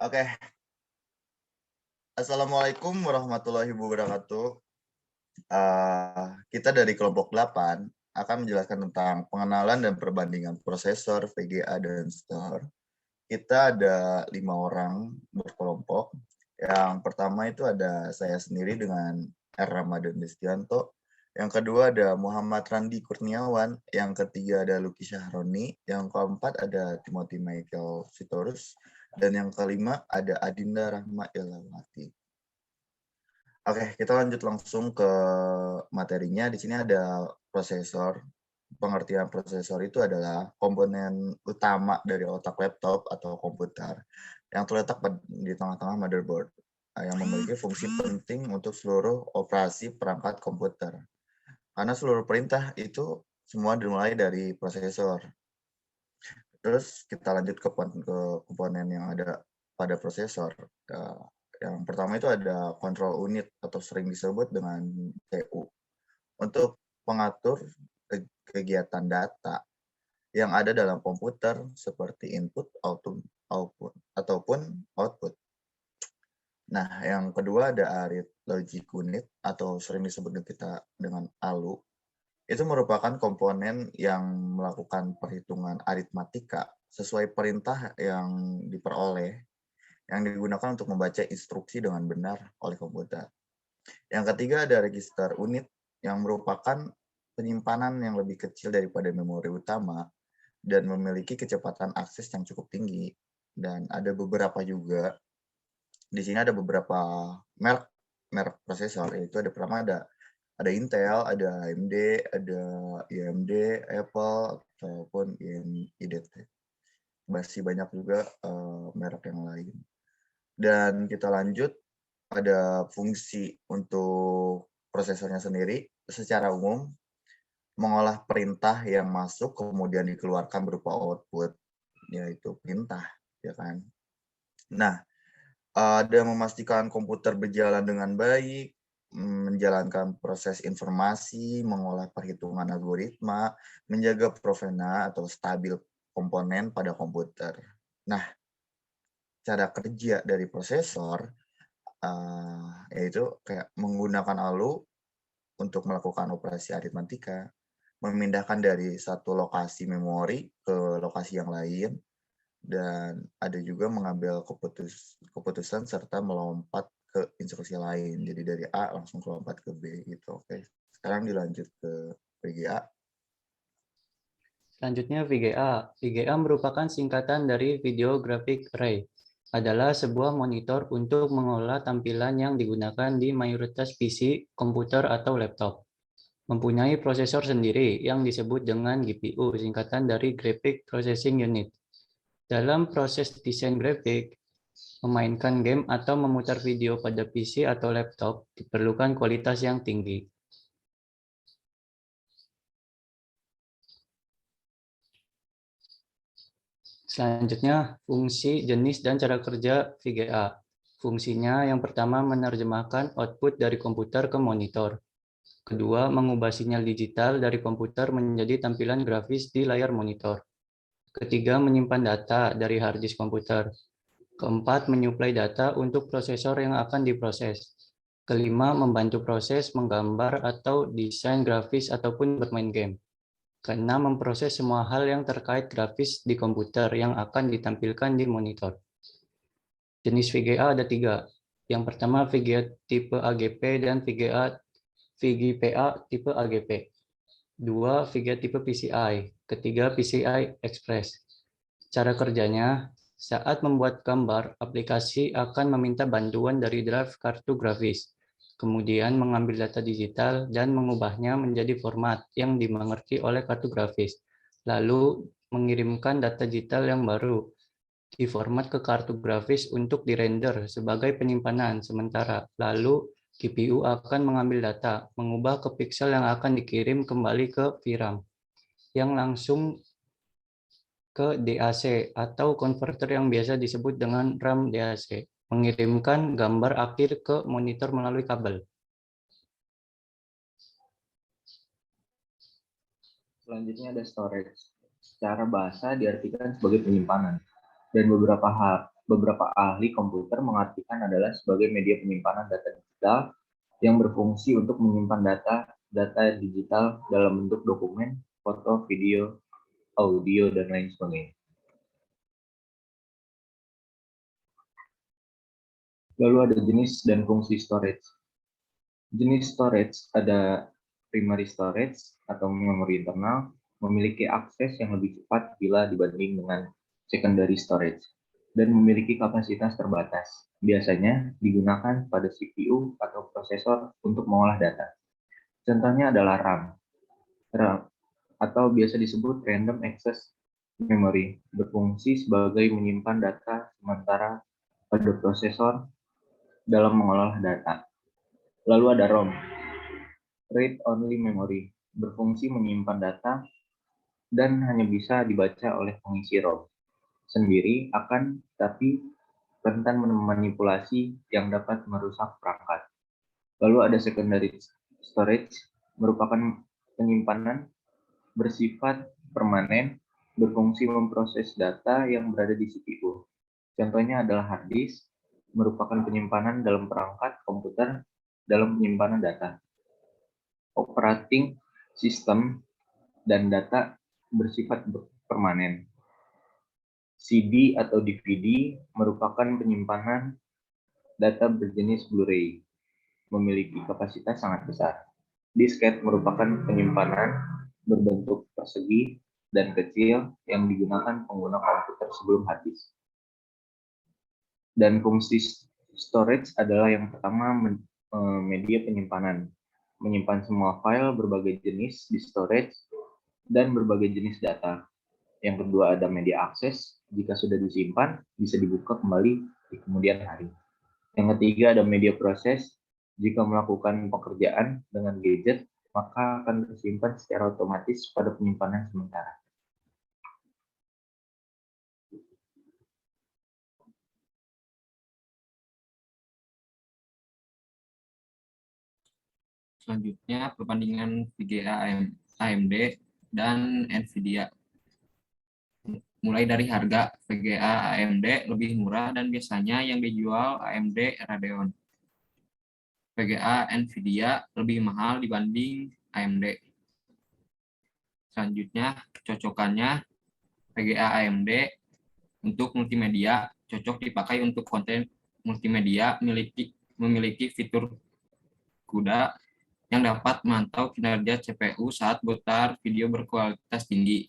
Oke, Assalamualaikum warahmatullahi wabarakatuh. Kita dari kelompok 8 akan menjelaskan tentang pengenalan dan perbandingan prosesor, VGA, dan store. Kita ada 5 orang berkelompok. Yang pertama itu ada saya sendiri dengan R. Ramadan Destianto. Yang kedua ada Muhammad Randi Kurniawan. Yang ketiga ada Luki Syahroni. Yang keempat ada Timothy Michael Sitorus. Dan yang kelima ada Adinda Rahma Ilawati. Oke, kita lanjut langsung ke materinya. Di sini ada prosesor. Pengertian prosesor itu adalah komponen utama dari otak laptop atau komputer yang terletak di tengah-tengah motherboard yang memiliki fungsi penting untuk seluruh operasi perangkat komputer. Karena seluruh perintah itu semua dimulai dari prosesor. Terus kita lanjut ke komponen yang ada pada prosesor. Yang pertama itu ada control unit atau sering disebut dengan CPU untuk mengatur kegiatan data yang ada dalam komputer seperti input, output ataupun output. Nah, yang kedua ada arith logic unit atau sering disebut kita dengan ALU. Itu merupakan komponen yang melakukan perhitungan aritmatika sesuai perintah yang diperoleh yang digunakan untuk membaca instruksi dengan benar oleh komputer. Yang ketiga ada register unit yang merupakan penyimpanan yang lebih kecil daripada memori utama dan memiliki kecepatan akses yang cukup tinggi. Dan ada beberapa juga, di sini ada beberapa merek prosesor, yaitu ada pertama ada Intel, ada AMD, ada AMD, Apple, ataupun IDT. Masih banyak juga merek yang lain. Dan kita lanjut, ada fungsi untuk prosesornya sendiri. Secara umum, mengolah perintah yang masuk kemudian dikeluarkan berupa output, yaitu perintah, ya kan. Nah, ada memastikan komputer berjalan dengan baik, menjalankan proses informasi, mengolah perhitungan algoritma, menjaga profena atau stabil komponen pada komputer. Nah, cara kerja dari prosesor yaitu kayak menggunakan ALU untuk melakukan operasi aritmatika, memindahkan dari satu lokasi memori ke lokasi yang lain, dan ada juga mengambil keputusan serta melompat ke instruksi lain. Jadi dari A langsung lompat ke B gitu. Oke. Sekarang dilanjut ke VGA. Selanjutnya VGA. VGA merupakan singkatan dari Video Graphic Array. Adalah sebuah monitor untuk mengolah tampilan yang digunakan di mayoritas PC, komputer, atau laptop. Mempunyai prosesor sendiri yang disebut dengan GPU, singkatan dari Graphic Processing Unit. Dalam proses desain grafik, memainkan game atau memutar video pada PC atau laptop diperlukan kualitas yang tinggi. Selanjutnya, fungsi, jenis, dan cara kerja VGA. Fungsinya yang pertama menerjemahkan output dari komputer ke monitor. Kedua, mengubah sinyal digital dari komputer menjadi tampilan grafis di layar monitor. Ketiga, menyimpan data dari hard disk komputer. Keempat, menyuplai data untuk prosesor yang akan diproses. Kelima, membantu proses menggambar atau desain grafis ataupun bermain game. Keenam, memproses semua hal yang terkait grafis di komputer yang akan ditampilkan di monitor. Jenis VGA ada 3. Yang pertama VGA tipe AGP dan VGPA tipe AGP. 2. VGA tipe PCI. Ketiga PCI Express. Cara kerjanya, saat membuat gambar, aplikasi akan meminta bantuan dari drive kartu grafis, kemudian mengambil data digital dan mengubahnya menjadi format yang dimengerti oleh kartu grafis, lalu mengirimkan data digital yang baru di format ke kartu grafis untuk dirender sebagai penyimpanan sementara, lalu GPU akan mengambil data, mengubah ke pixel yang akan dikirim kembali ke VRAM, yang langsung ke DAC atau konverter yang biasa disebut dengan RAM DAC, mengirimkan gambar akhir ke monitor melalui kabel. Selanjutnya ada storage. Secara bahasa diartikan sebagai penyimpanan. Dan beberapa beberapa ahli komputer mengartikan adalah sebagai media penyimpanan data digital yang berfungsi untuk menyimpan data digital dalam bentuk dokumen, foto, video, audio, dan lain sebagainya. Lalu ada jenis dan fungsi storage. Jenis storage ada primary storage atau memori internal, memiliki akses yang lebih cepat bila dibanding dengan secondary storage, dan memiliki kapasitas terbatas. Biasanya digunakan pada CPU atau prosesor untuk mengolah data. Contohnya adalah RAM atau biasa disebut Random Access Memory, berfungsi sebagai menyimpan data sementara pada prosesor dalam mengolah data. Lalu ada ROM, Read Only Memory, berfungsi menyimpan data dan hanya bisa dibaca oleh pengisi ROM sendiri tapi rentan memanipulasi yang dapat merusak perangkat. Lalu ada secondary storage, merupakan penyimpanan bersifat permanen, berfungsi memproses data yang berada di CPU. Contohnya adalah hard disk, merupakan penyimpanan dalam perangkat komputer dalam penyimpanan data. Operating system dan data bersifat permanen. CD atau DVD merupakan penyimpanan data berjenis Blu-ray, memiliki kapasitas sangat besar. Disket merupakan penyimpanan berbentuk persegi dan kecil yang digunakan pengguna komputer sebelum hard disk. Dan fungsi storage adalah yang pertama media penyimpanan, menyimpan semua file berbagai jenis di storage dan berbagai jenis data. Yang kedua ada media akses, jika sudah disimpan bisa dibuka kembali di kemudian hari. Yang ketiga ada media proses, jika melakukan pekerjaan dengan gadget maka akan tersimpan secara otomatis pada penyimpanan sementara. Selanjutnya, perbandingan VGA AMD dan NVIDIA. Mulai dari harga, VGA AMD lebih murah dan biasanya yang dijual AMD Radeon. VGA NVIDIA lebih mahal dibanding AMD. Selanjutnya, kecocokannya, VGA AMD untuk multimedia cocok dipakai untuk konten multimedia, memiliki fitur CUDA yang dapat memantau kinerja CPU saat putar video berkualitas tinggi.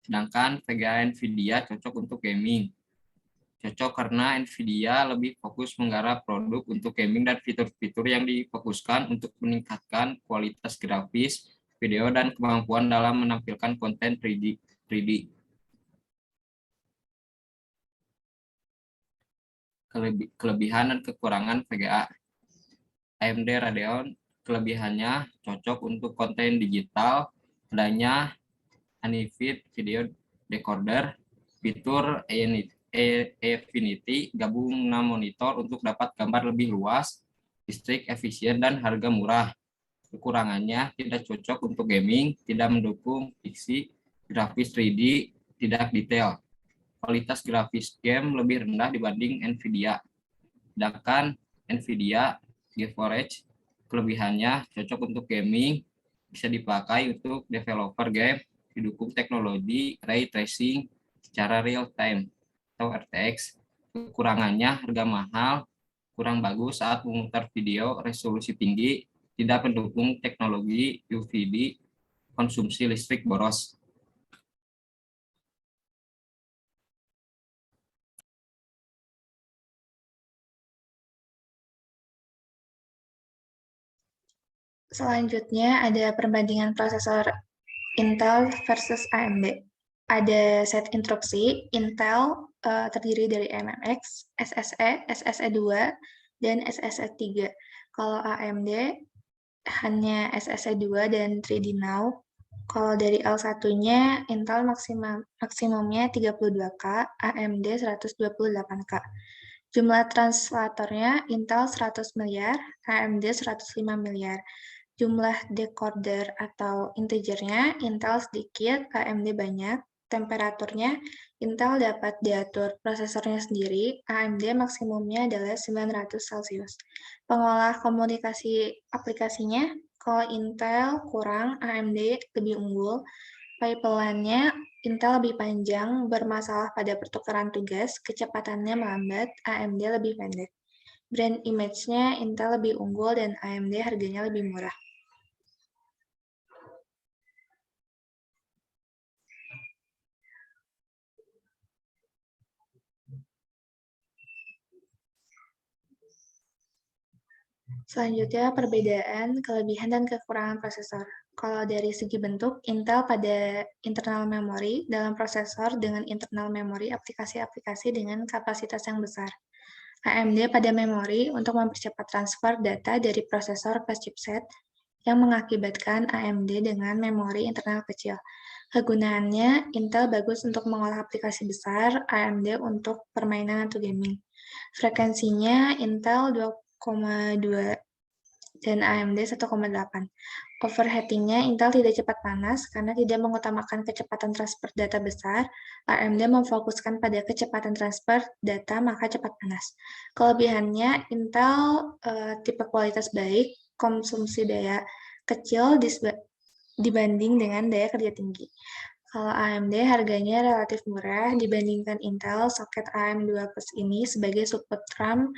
Sedangkan VGA NVIDIA cocok untuk gaming. Cocok karena NVIDIA lebih fokus menggarap produk untuk gaming dan fitur-fitur yang difokuskan untuk meningkatkan kualitas grafis, video, dan kemampuan dalam menampilkan konten 3D. Kelebihan dan kekurangan VGA AMD Radeon. Kelebihannya cocok untuk konten digital, adanya Anivit Video Decoder, fitur Affinity, gabung 6 monitor untuk dapat gambar lebih luas, listrik efisien, dan harga murah. Kekurangannya tidak cocok untuk gaming, tidak mendukung fiksi, grafis 3D, tidak detail. Kualitas grafis game lebih rendah dibanding NVIDIA. Sedangkan NVIDIA GeForce kelebihannya cocok untuk gaming, bisa dipakai untuk developer game, didukung teknologi ray tracing secara real time atau RTX. Kekurangannya harga mahal, kurang bagus saat memutar video resolusi tinggi, tidak mendukung teknologi UVD, konsumsi listrik boros. Selanjutnya ada perbandingan prosesor Intel versus AMD. Ada set instruksi, Intel terdiri dari MMX, SSE, SSE2, dan SSE3. Kalau AMD hanya SSE2 dan 3D Now. Kalau dari L1-nya, Intel maksimumnya 32K, AMD 128K. Jumlah translatornya Intel 100 miliar, AMD 105 miliar. Jumlah decoder atau integernya Intel sedikit, AMD banyak. temperaturnya, Intel dapat diatur prosesornya sendiri, AMD maksimumnya adalah 900 Celcius. Pengolah komunikasi aplikasinya, kalau Intel kurang, AMD lebih unggul. Pipeline-nya, Intel lebih panjang, bermasalah pada pertukaran tugas, kecepatannya melambat, AMD lebih pendek. Brand image-nya, Intel lebih unggul dan AMD harganya lebih murah. Selanjutnya, perbedaan, kelebihan, dan kekurangan prosesor. Kalau dari segi bentuk, Intel pada internal memory dalam prosesor dengan internal memory aplikasi-aplikasi dengan kapasitas yang besar. AMD pada memori untuk mempercepat transfer data dari prosesor ke chipset yang mengakibatkan AMD dengan memori internal kecil. Kegunaannya, Intel bagus untuk mengolah aplikasi besar, AMD untuk permainan atau gaming. Frekuensinya Intel 2,2 dan AMD 1,8. Overheating-nya Intel tidak cepat panas karena tidak mengutamakan kecepatan transfer data besar. AMD memfokuskan pada kecepatan transfer data maka cepat panas. Kelebihannya Intel tipe kualitas baik, konsumsi daya kecil dibanding dengan daya kerja tinggi. Kalau AMD harganya relatif murah dibandingkan Intel, soket AM2 Plus ini sebagai support RAM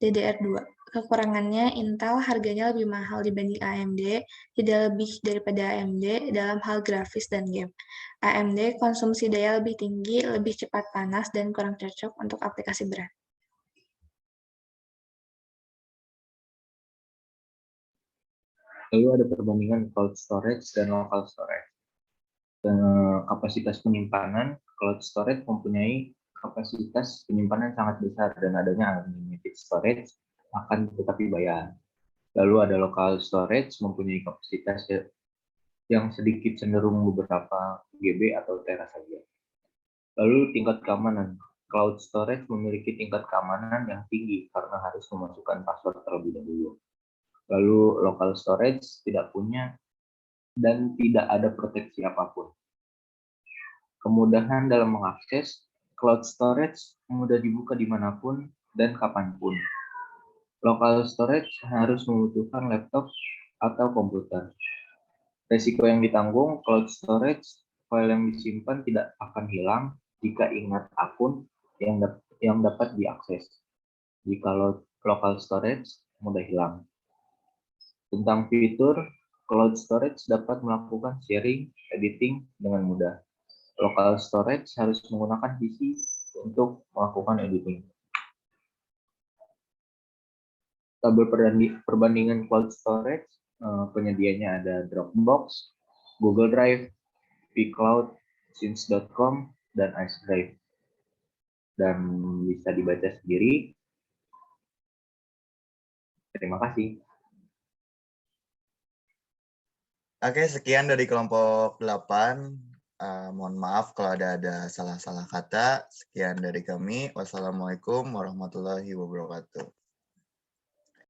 DDR2. Kekurangannya, Intel harganya lebih mahal dibanding AMD, tidak lebih daripada AMD dalam hal grafis dan game. AMD konsumsi daya lebih tinggi, lebih cepat panas, dan kurang cocok untuk aplikasi berat. Lalu ada perbandingan cloud storage dan local storage. Kapasitas penyimpanan, cloud storage mempunyai kapasitas penyimpanan sangat besar dan adanya unlimited storage akan tetapi bayar. Lalu ada local storage mempunyai kapasitas yang sedikit cenderung beberapa GB atau tera saja. Lalu tingkat keamanan, cloud storage memiliki tingkat keamanan yang tinggi karena harus memasukkan password terlebih dahulu. Lalu local storage tidak punya dan tidak ada proteksi apapun. Kemudahan dalam mengakses, cloud storage mudah dibuka dimanapun dan kapanpun. Local storage harus membutuhkan laptop atau komputer. Resiko yang ditanggung, cloud storage, file yang disimpan tidak akan hilang jika ingat akun yang dapat diakses. Jika local storage mudah hilang. Tentang fitur, cloud storage dapat melakukan sharing, editing dengan mudah. Local storage harus menggunakan PC untuk melakukan editing. Tabel perbandingan cloud storage, penyedianya ada Dropbox, Google Drive, vCloud, Sync.com, dan Ice Drive. Dan bisa dibaca sendiri. Terima kasih. Oke, sekian dari kelompok 8. Mohon maaf kalau ada salah-salah kata. Sekian dari kami. Wassalamualaikum warahmatullahi wabarakatuh.